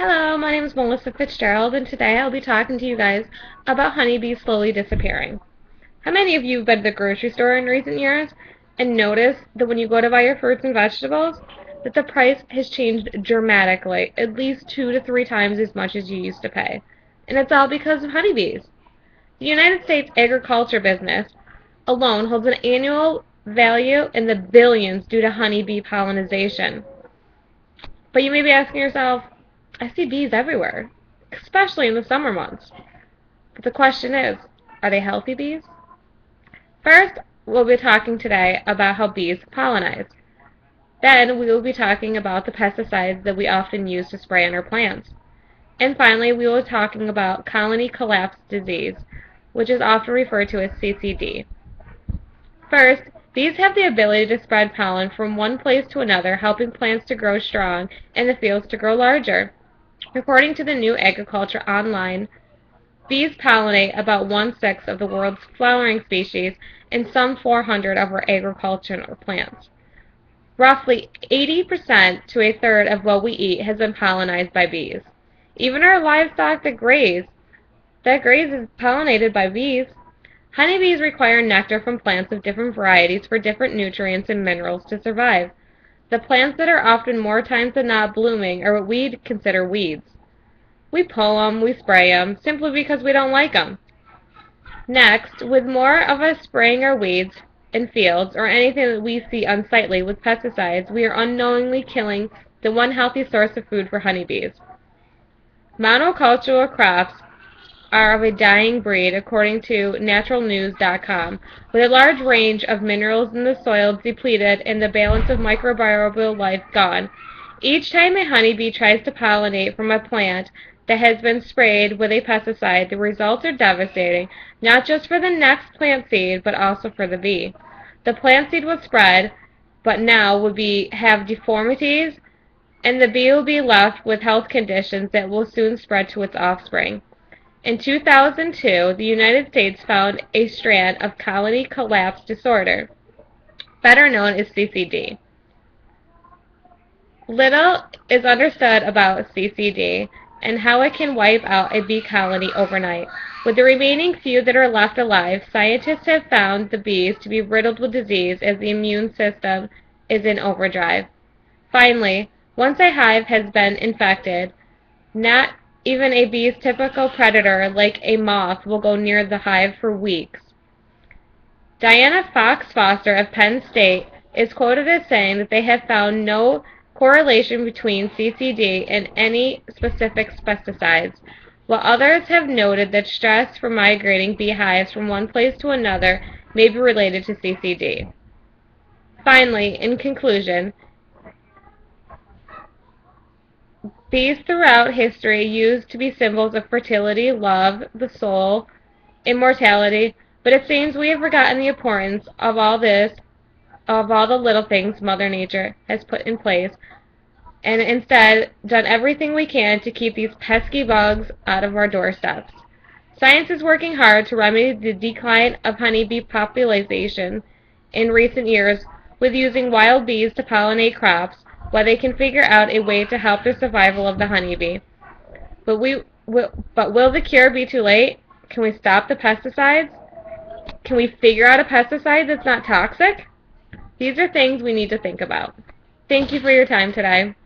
Hello, my name is Melissa Fitzgerald, and today I'll be talking to you guys about honeybees slowly disappearing. How many of you have been to the grocery store in recent years and noticed that when you go to buy your fruits and vegetables, that the price has changed dramatically, at least 2 to 3 times as much as you used to pay? And it's all because of honeybees. The United States agriculture business alone holds an annual value in the billions due to honeybee pollination. But you may be asking yourself, I see bees everywhere, especially in the summer months. But the question is, are they healthy bees? First, we'll be talking today about how bees pollinize. Then we will be talking about the pesticides that we often use to spray on our plants. And finally, we will be talking about colony collapse disease, which is often referred to as CCD. First, bees have the ability to spread pollen from one place to another, helping plants to grow strong and the fields to grow larger. According to the New Agriculture Online, bees pollinate about 1/6 of the world's flowering species and some 400 of our agricultural plants. Roughly 80% to a third of what we eat has been pollinized by bees. Even our livestock that graze is pollinated by bees. Honeybees require nectar from plants of different varieties for different nutrients and minerals to survive. The plants that are often more times than not blooming are what we'd consider weeds. We pull them, we spray them, simply because we don't like them. Next, with more of us spraying our weeds in fields or anything that we see unsightly with pesticides, we are unknowingly killing the one healthy source of food for honeybees. Monocultural crops are of a dying breed, according to naturalnews.com, with a large range of minerals in the soil depleted and the balance of microbial life gone. Each time a honeybee tries to pollinate from a plant that has been sprayed with a pesticide, the results are devastating, not just for the next plant seed, but also for the bee. The plant seed was spread, but now have deformities, and the bee will be left with health conditions that will soon spread to its offspring. In 2002, the United States found a strand of colony collapse disorder, better known as CCD. Little is understood about CCD and how it can wipe out a bee colony overnight. With the remaining few that are left alive, scientists have found the bees to be riddled with disease as the immune system is in overdrive. Finally, once a hive has been infected, not even a bee's typical predator, like a moth, will go near the hive for weeks. Diana Fox Foster of Penn State is quoted as saying that they have found no correlation between CCD and any specific pesticides, while others have noted that stress from migrating beehives from one place to another may be related to CCD. Finally, in conclusion, bees throughout history used to be symbols of fertility, love, the soul, immortality, but it seems we have forgotten the importance of all the little things Mother Nature has put in place, and instead done everything we can to keep these pesky bugs out of our doorsteps. Science is working hard to remedy the decline of honeybee population in recent years with using wild bees to pollinate crops, while they can figure out a way to help the survival of the honeybee. But will the cure be too late? Can we stop the pesticides? Can we figure out a pesticide that's not toxic? These are things we need to think about. Thank you for your time today.